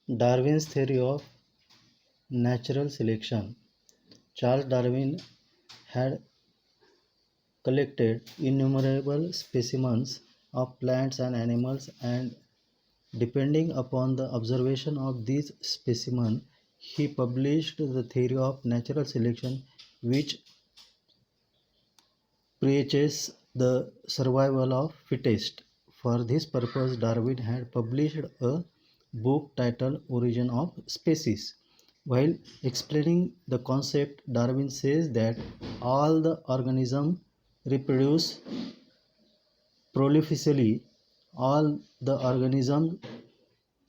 Darwin's theory of natural selection. Charles Darwin had collected innumerable specimens of plants and animals, and depending upon the observation of these specimens, he published the theory of natural selection, which preaches the survival of fittest. For this purpose, Darwin had published a book titled Origin of Species. While explaining the concept, Darwin says that all the organisms reproduce prolifically, all the organisms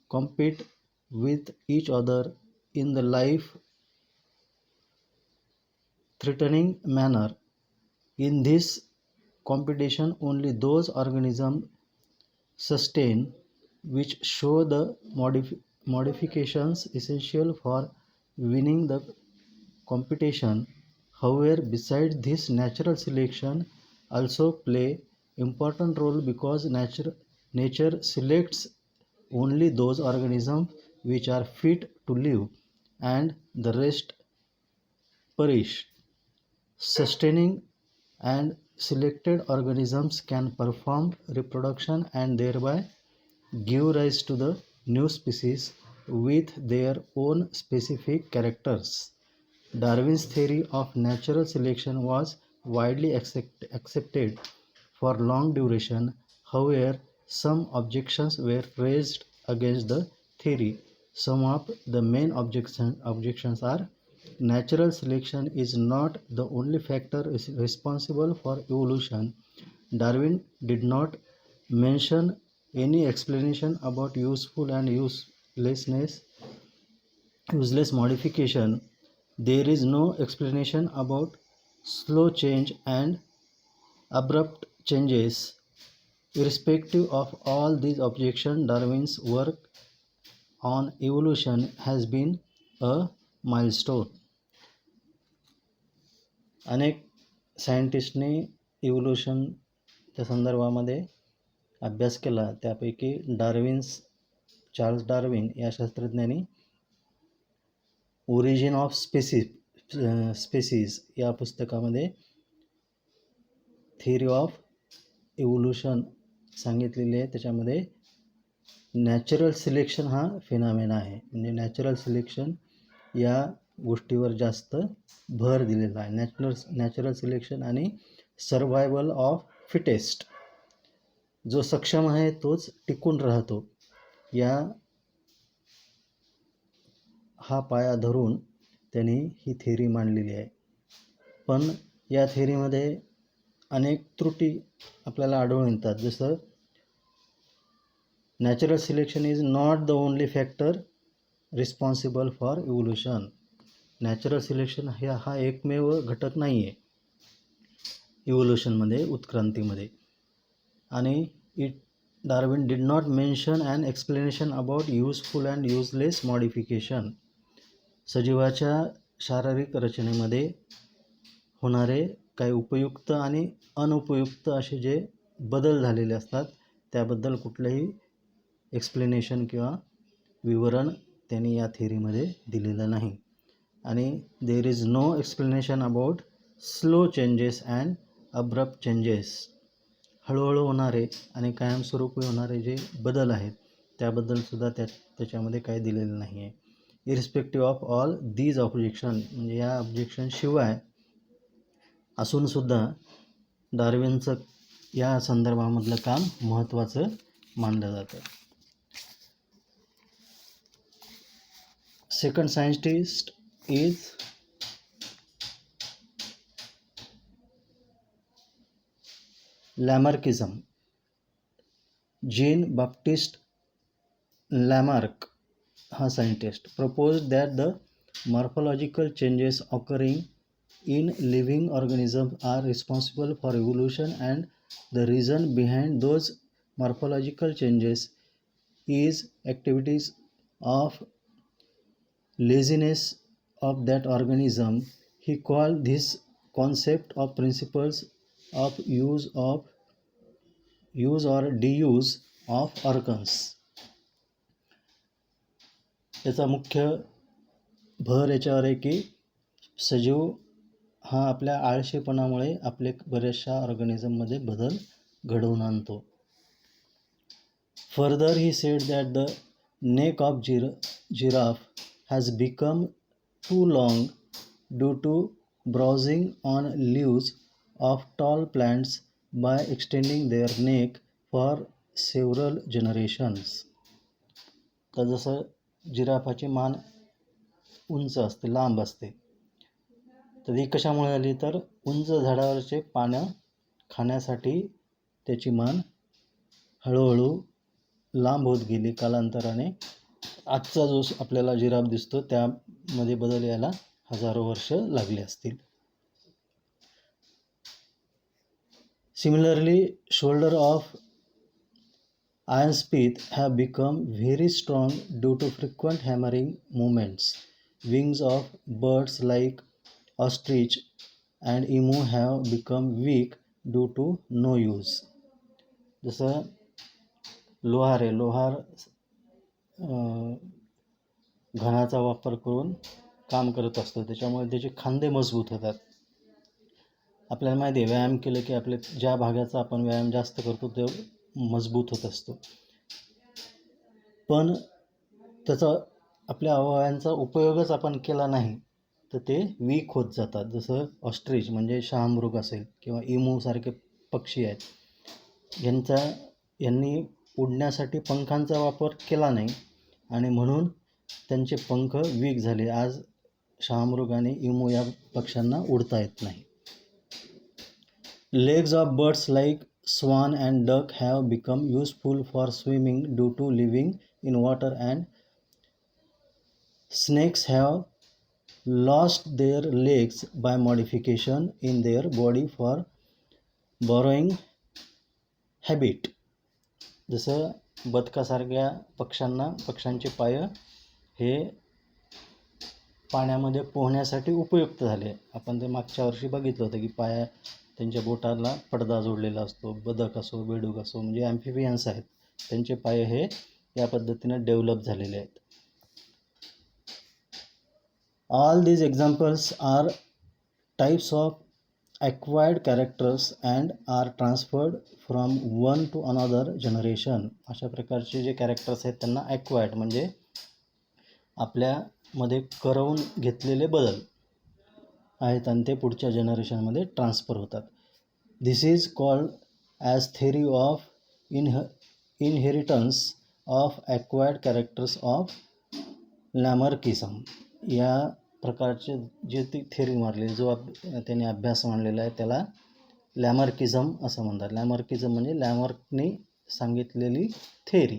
compete with each other in the life threatening manner. In this competition, only those organisms sustain which show the modifications essential for winning the competition. However, besides this, natural selection also play important role because nature selects only those organisms which are fit to live, and the rest perish. Sustaining and selected organisms can perform reproduction and thereby give rise to the new species with their own specific characters. Darwin's theory of natural selection was widely accepted for long duration. However, some objections were raised against the theory. Some of the main objections are: natural selection is not the only factor responsible for evolution. Darwin did not mention any explanation about useful and useless modification. There is no explanation about slow change and abrupt changes. Irrespective of all these objections, Darwin's work on evolution has been a milestone. अनेक सायंटिस्टने इव्होल्यूशनच्या संदर्भामध्ये अभ्यास केला. त्यापैकी Charles Darwin या शास्त्रज्ञांनी origin of species या पुस्तकामध्ये theory of evolution सांगितलेली आहे. त्याच्यामध्ये नॅचरल सिलेक्शन हा फिनॉमिना आहे. म्हणजे नॅचरल सिलेक्शन या गोष्टीवर जास्त भर दिलेला आहे. नॅचरल सिलेक्शन आणि सर्व्हायवल ऑफ फिटेस्ट. जो सक्षम आहे तोच टिकून राहतो, हा पाया धरून त्यांनी ही थेरी मांडलेली आहे. पण या थेरीमध्ये अनेक त्रुटी आपल्याला आढळून येतात. जसं natural selection is not the only factor responsible for evolution. Natural selection हा एकमेव घटक नाही आहे इव्होल्यूशनमध्ये, उत्क्रांतीमध्ये. आणि Darwin did not mention an explanation about useful and useless modification. सजीवाच्या शारीरिक रचनेमध्ये होणारे काही उपयुक्त आणि अनुपयुक्त असे जे बदल झालेले असतात त्याबद्दल कुठलंही एक्सप्लेनेशन किंवा विवरण त्यांनी या थेरीमध्ये दिलेलं नाही. आणि there is no explanation about slow changes and abrupt changes. हळूहळू होणारे आणि कायमस्वरूपी होणारे जे बदल आहेत त्याबद्दलसुद्धा त्याच्यामध्ये काही दिलेलं नाही आहे. Irrespective of all these objection, म्हणजे या ऑब्जेक्शनशिवाय असूनसुद्धा डार्विनचं या संदर्भामधलं काम महत्त्वाचं मानलं जातं. Second scientist is Lamarckism. Jean Baptiste Lamarck हा scientist proposed that the morphological changes occurring in living organisms are responsible for evolution, and the reason behind those morphological changes is activities of laziness of that organism. He called this concept of principles of use or deuse of organs. याचा मुख्य भर याच्यावर आहे की सजीव हा आपल्या आळशीपणामुळे आपले बऱ्याचशा ऑर्गॅनिझममध्ये बदल घडवून आणतो. Further, he said that the neck of giraffe has become too long due to browsing on leaves of tall plants by extending their neck for several generations. तर जसं जिराफाची मान उंच असते, लांब असते, तर ती कशामुळे आली, तर उंच झाडावरचे पानं खाण्यासाठी त्याची मान हळूहळू लांब होत गेली कालांतराने. आजचा जो आपल्याला जिराफ दिसतो त्यामध्ये बदल यायला हजारो वर्ष लागली असतील. Similarly shoulder of ironsmith have become very strong due to frequent hammering movements. Wings of birds like ostrich and emu have become weak due to no use. जसं लोहार घणाचा वापर करून काम करत असतो, त्याच्यामुळे त्याचे खांदे मजबूत होतात. आपल्याला माहिती आहे व्यायाम केलं की आपले ज्या भागाचा आपण व्यायाम जास्त करतो तो मजबूत होत असतो, पण त्याचा आपल्या अवयवांचा उपयोगच आपण केला नाही तर ते वीक होत जातात. जसं ऑस्ट्रिच म्हणजे शहामृग असेल किंवा इमू सारखे पक्षी आहेत, यांनी उडण्यासाठी पंखांचा वापर केला नाही आणि म्हणून त्यांचे पंख वीक झाले. आज शहामृग आणि इमू या पक्ष्यांना उडता येत नाही. Legs of birds like swan and duck have become useful for swimming due to living in water and snakes have lost their legs by modification in their body for burrowing habit. जसं बदकासारख्या पक्ष्यांचे पाय हे पाण्यामध्ये पोहण्यासाठी उपयुक्त झाले. आपण ते मागच्या वर्षी बघितलं होतं की त्यांच्या बोटाला पडदा जोडलेला असतो. बदक असो, बेडूक असो, म्हणजे ॲम्फिबियन्स आहेत, त्यांचे पाय हे या पद्धतीने डेव्हलप झालेले आहेत. All these examples are types of acquired characters and are transferred from one to another generation. अशा प्रकारचे जे कॅरेक्टर्स आहेत त्यांना ॲक्वायर्ड म्हणजे आपल्यामध्ये करवून घेतलेले बदल आहेत आणि ते पुढच्या जनरेशनमध्ये ट्रान्सफर होतात. This is called as theory of inheritance of acquired characters of Lamarckism. या प्रकारचे जे ती थेरी मारली, जो त्याने अभ्यास मांडलेला आहे त्याला लॅमर्किझम असं म्हणतात. लॅमर्किझम म्हणजे लॅमर्कने सांगितलेली थेरी,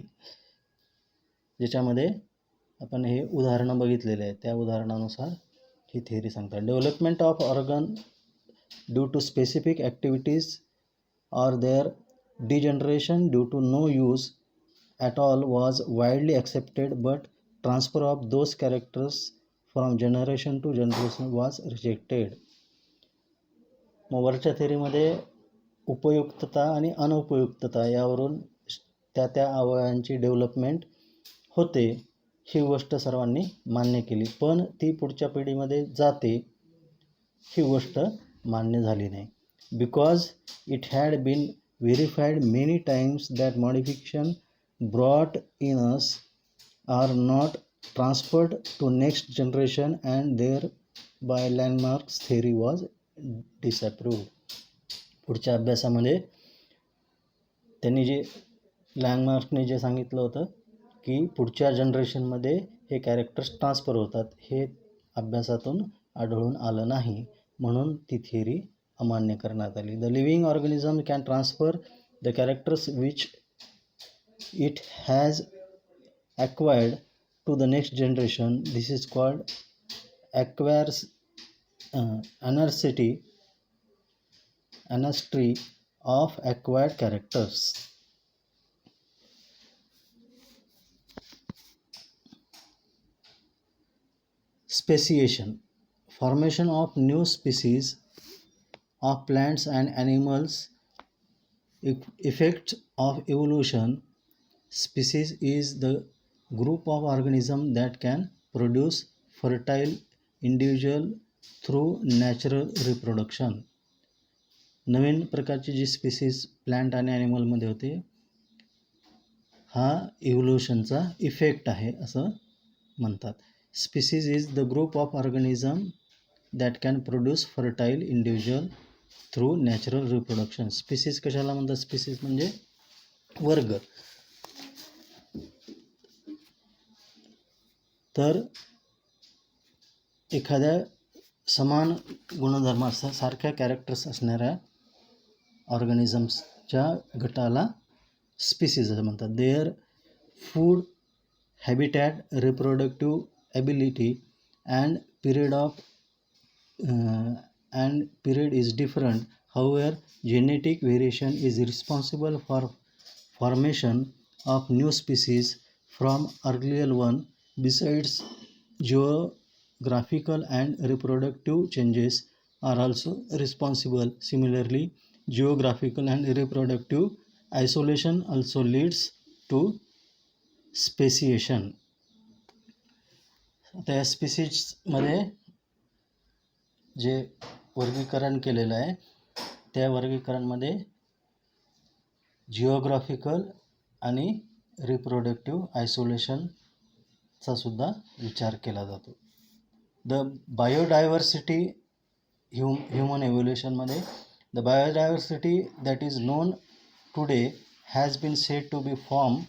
ज्याच्यामध्ये आपण हे उदाहरणं बघितलेले आहेत, त्या उदाहरणानुसार ही थेरी सांगतात. Development of organ due to specific activities or their degeneration due to no use at all was widely accepted, but transfer of those characters from generation to generation was rejected. मग वरच्या थेरीमध्ये उपयुक्तता आणि अनुपयुक्तता यावरून त्या अवयवांची development होते, ही गोष्ट सर्वांनी मान्य केली, पण ती पुढच्या पिढीमध्ये जाते ही गोष्ट मान्य झाली नाही. Because it had been verified many times that modification brought in us are not transferred to next generation and thereby Lamarck's theory was disapproved. पुढच्या अभ्यासामध्ये त्यांनी जे लँडमार्कने जे सांगितलं होतं की पुढच्या जनरेशनमध्ये हे कॅरेक्टर्स ट्रान्सफर होतात, हे अभ्यासातून आढळून आलं नाही, म्हणून ती थिअरी अमान्य करण्यात आली. The living organism can transfer the characters which it has acquired to the next generation. This is called ancestry of acquired characters. Speciation, formation of new species of plants and animals, effect of evolution. Species is the group of organisms that can produce fertile individual through natural reproduction. नवीन प्रकारची जी species plant आणि ॲनिमलमध्ये होते हा इव्होल्युशनचा effect आहे असं म्हणतात. Species is the group of organism that can produce fertile individual through natural reproduction. Species कशाला म्हणतात? Species म्हणजे वर्ग. तर एखाद्या समान गुणधर्मासारख्या कॅरेक्टर्स असणाऱ्या ऑर्गॅनिझम्सच्या गटाला स्पीसीज असं म्हणतात. Their food, habitat, reproductive ability and period is different. However, genetic variation is responsible for formation of new species from earlier one. Besides, geographical and reproductive changes are also responsible. Similarly, geographical and reproductive isolation also leads to speciation. आता या स्पीसीजमध्ये जे वर्गीकरण केलेलं आहे त्या वर्गीकरणमध्ये geographical आणि reproductive आयसोलेशनचा सुद्धा विचार केला जातो. द बायोडायव्हर्सिटी ह्युमन एव्होल्युशनमध्ये the biodiversity that is known today has been said to be form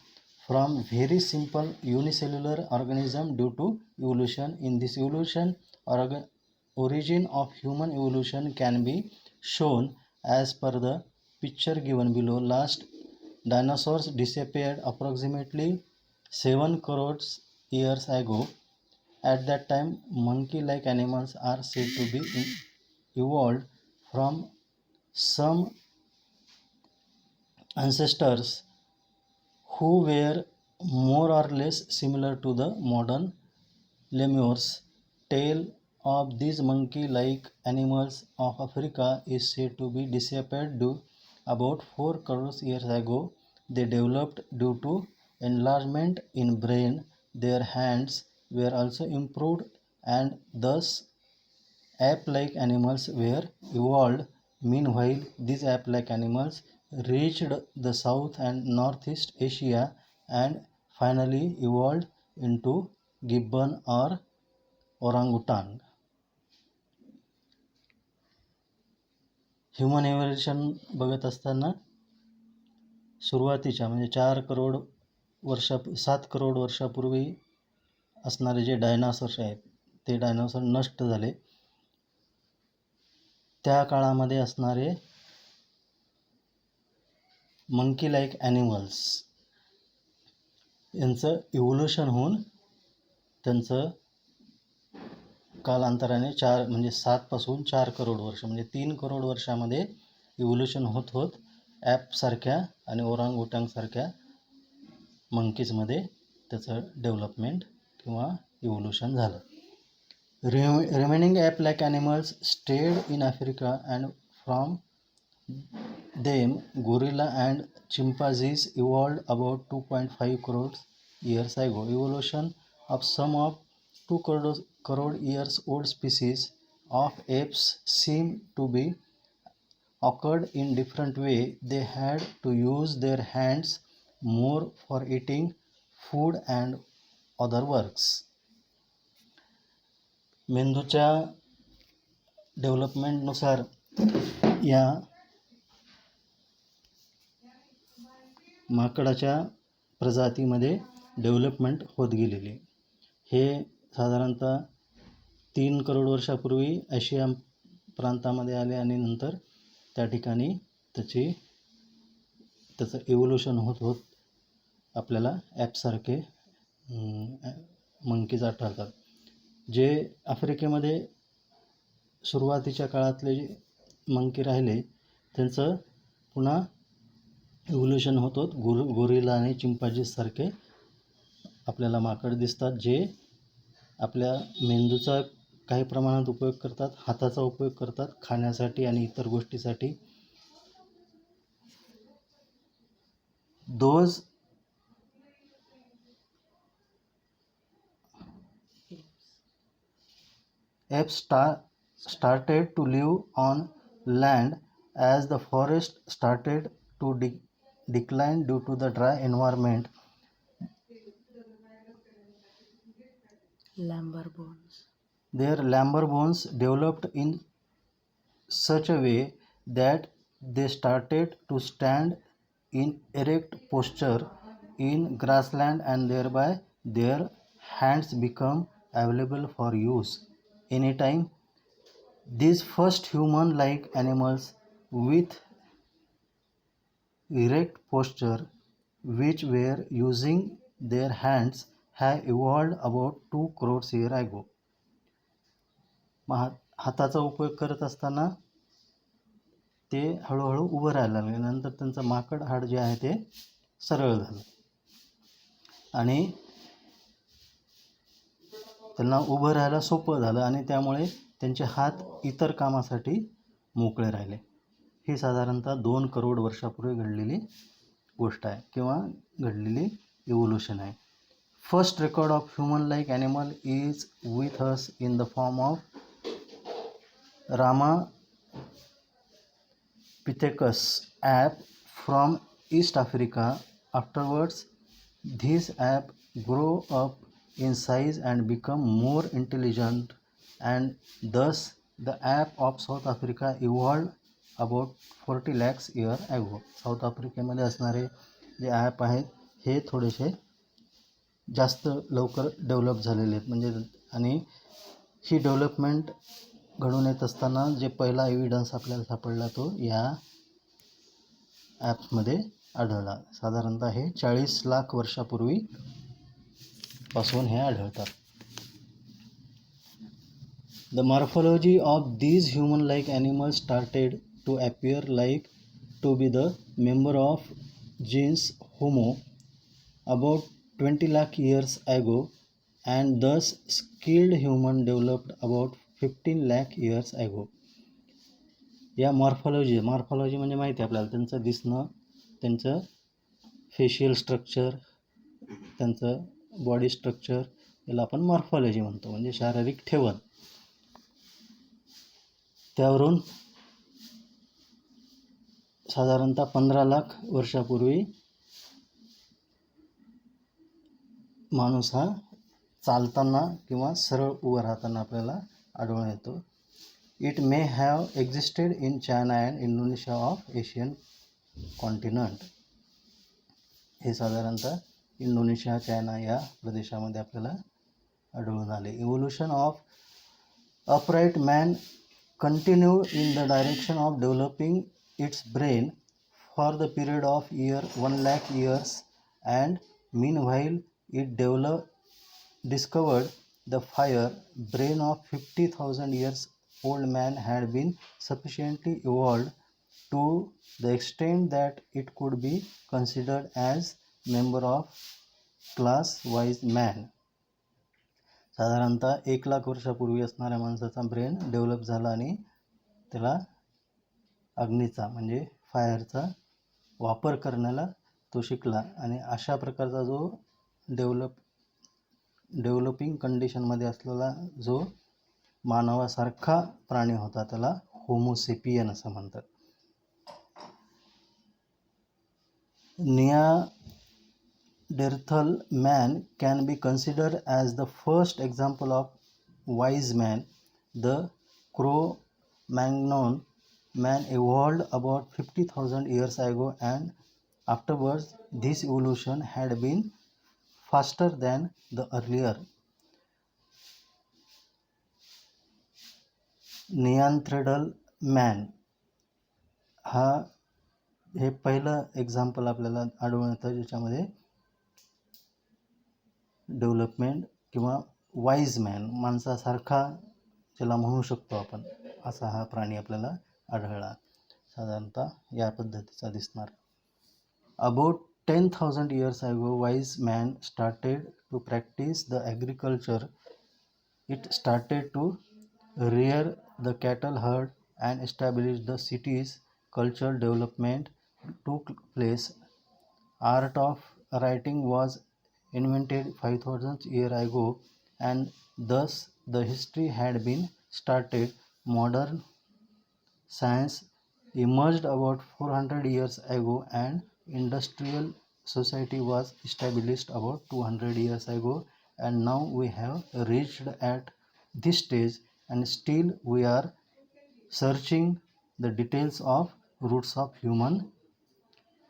from very simple unicellular organism due to evolution. In this evolution, origin of human evolution can be shown as per the picture given below. Last dinosaurs disappeared approximately 7 crores years ago. At that time, monkey-like animals are said to be evolved from some ancestors who were more or less similar to the modern lemurs. Tail of these monkey-like animals of Africa is said to be disappeared due about 4 crores years ago. They developed due to enlargement in brain. Their hands were also improved and thus ape-like animals were evolved. Meanwhile, these ape-like animals reached the South and Northeast Asia and finally evolved into gibbon or orangutan. Human evolution बघत असताना सुरुवातीच्या म्हणजे 7 करोड वर्षापूर्वी असणारे जे dinosaurs आहेत ते dinosaur नष्ट झाले. त्या काळामध्ये असणारे मंकी लाईक ॲनिमल्स यांचं इव्होल्युशन होऊन त्यांचं कालांतराने 7 पासून 4 करोड वर्ष म्हणजे 3 करोड वर्षामध्ये इव्होल्युशन होत होत ॲपसारख्या आणि ओरांगुटांगसारख्या मंकीजमध्ये त्याचं डेव्हलपमेंट किंवा इव्होल्युशन झालं. Remaining ape-like animals stayed in Africa and from them gorilla and chimpanzees evolved about 2.5 crores years ago. Evolution of some of 2 crore years old species of apes seem to be occurred in different way. They had to use their hands more for eating food and other works. मेंदूच्या डेव्हलपमेंटनुसार या माकडाच्या प्रजातीमध्ये development होत गेलेली. हे साधारणतः 3 करोड वर्षापूर्वी आशिया प्रांतामध्ये आले आणि नंतर त्या ठिकाणी त्याचं इव्होल्युशन होत होत आपल्याला ॲपसारखे मंकीज आढळतात. जे आफ्रिकेमध्ये सुरुवातीच्या काळातले जे मंकी राहिले त्यांचं पुन्हा इव्होल्युशन होत होत गोरिला आणि चिंपांझीसारखे आपल्याला माकड दिसतात, जे आपल्या मेंदूचा काही प्रमाणात उपयोग करतात, हाताचा उपयोग करतात खाण्यासाठी आणि इतर गोष्टीसाठी. Those Apes started to live on land as the forest started to decline due to the dry environment. Lamber bones. Their lumbar bones developed in such a way that they started to stand in erect posture in grassland, and thereby their hands become available for use anytime. These first human like animals with erect posture, which were using their hands, have evolved about 2 crores years ago. हाताचा उपयोग करत असताना ते हळूहळू उभं राहायला लागले. नंतर त्यांचं माकड हाड जे आहे ते सरळ झालं आणि त्यांना उभं राहायला सोपं झालं आणि त्यामुळे त्यांचे हात इतर कामासाठी मोकळे राहिले. ही साधारणतः 2 करोड वर्षापूर्वी घडलेली गोष्ट आहे किंवा घडलेली इव्होल्यूशन आहे. First record of human like animal is with us in the form of Rama pithecus app from east Africa. Afterwards this ape grow up in size and become more intelligent, and thus the ape of South Africa evolved about 40 lakhs year ago. South आफ्रिकेमध्ये असणारे जे app आहेत हे थोडेसे जास्त लवकर develop झालेले आहेत. म्हणजे आणि ही डेव्हलपमेंट घडून येत असताना जे पहिला एव्हिडन्स आपल्याला सापडला तो या ॲप्समध्ये आढळला. साधारणतः हे 40 लाख वर्षापूर्वी पासून हे आढळतात. The morphology of these human like animals started to appear like to be the member of genus Homo about 20 lakh years ago, and thus skilled human developed about 15 lakh years ago. या morphology म्हणजे माहिती आहे आपल्याला त्यांचं दिसणं, त्यांचं facial structure, त्यांचं body structure, याला आपण मॉर्फॉलॉजी म्हणतो, म्हणजे शारीरिक ठेवण. त्यावरून साधारणतः 15 लाख वर्षापूर्वी माणूस हा चालताना किंवा सरळ उभं राहताना आपल्याला आढळून येतो. It may have existed in China and Indonesia of Asian continent. हे साधारणतः इंडोनेशिया, चायना या प्रदेशामध्ये आपल्याला आढळून आले. Evolution of upright man continue in the direction of developing its brain for the period of 1 lakh years, and meanwhile it discovered the fire. Brain of 50,000 years old man had been sufficiently evolved to the extent that it could be considered as member of class wise man. साधारणतः 1 लाख वर्षापूर्वी असणाऱ्या माणसाचा brain develop झाला आणि त्याला अग्नीचा म्हणजे फायरचा वापर करण्याला तो शिकला, आणि अशा प्रकारचा जो डेव्हलपिंग कंडिशनमध्ये असलेला जो मानवासारखा प्राणी होता त्याला होमोसेपियन असं म्हणतात. Neanderthal man can be considered as the first example of wise man. The Cro-Magnon man evolved about 50,000 years ago, and afterwards this evolution had been faster than the earlier. Neanderthal man हे पहिलं example आपल्याला आढळून येतं ज्याच्यामध्ये development किंवा wise man, माणसासारखा ज्याला म्हणू शकतो आपण, असा हा प्राणी आपल्याला आढळला. साधारणतः या पद्धतीचा दिसणार. About 10,000 years ago, wise man started to practice the agriculture. It started to rear the cattle herd and establish the cities. Cultural development took place. Art of writing was invented 5,000 years ago, and thus the history had been started, modern science emerged about 400 years ago, and industrial society was established about 200 years ago, and now we have reached at this stage, and still we are searching the details of roots of human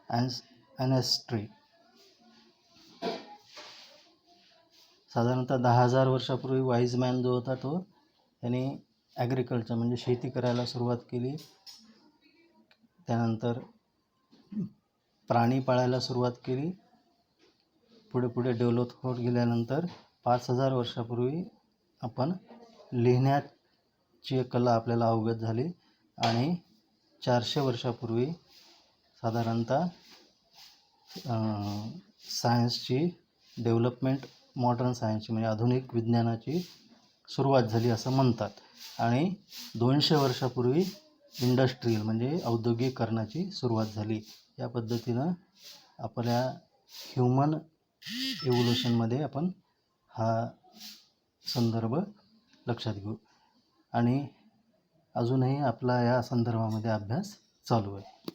ancestry. साधारणतः 10,000 वर्षापूर्वी wise man जो होता तो त्याने agriculture म्हणजे शेती करायला सुरुवात केली. त्यानंतर प्राणी पाळायला सुरुवात केली. पुढे पुढे डेव्हलप होत गेल्यानंतर 5,000 वर्षापूर्वी आपण लिहिण्याची कला आपल्याला अवगत झाली, आणि 400 वर्षापूर्वी साधारणतः सायन्सची डेव्हलपमेंट, मॉडर्न सायन्सची म्हणजे आधुनिक विज्ञानाची सुरुवात झाली असं म्हणतात. आणि 200 वर्षापूर्वी इंडस्ट्रियल म्हणजे औद्योगिकरणाची सुरुवात झाली. या पद्धतीनं आपल्या ह्युमन इव्होल्युशनमध्ये आपण हा संदर्भ लक्षात घेऊ, आणि अजूनही आपला या संदर्भामध्ये अभ्यास चालू आहे.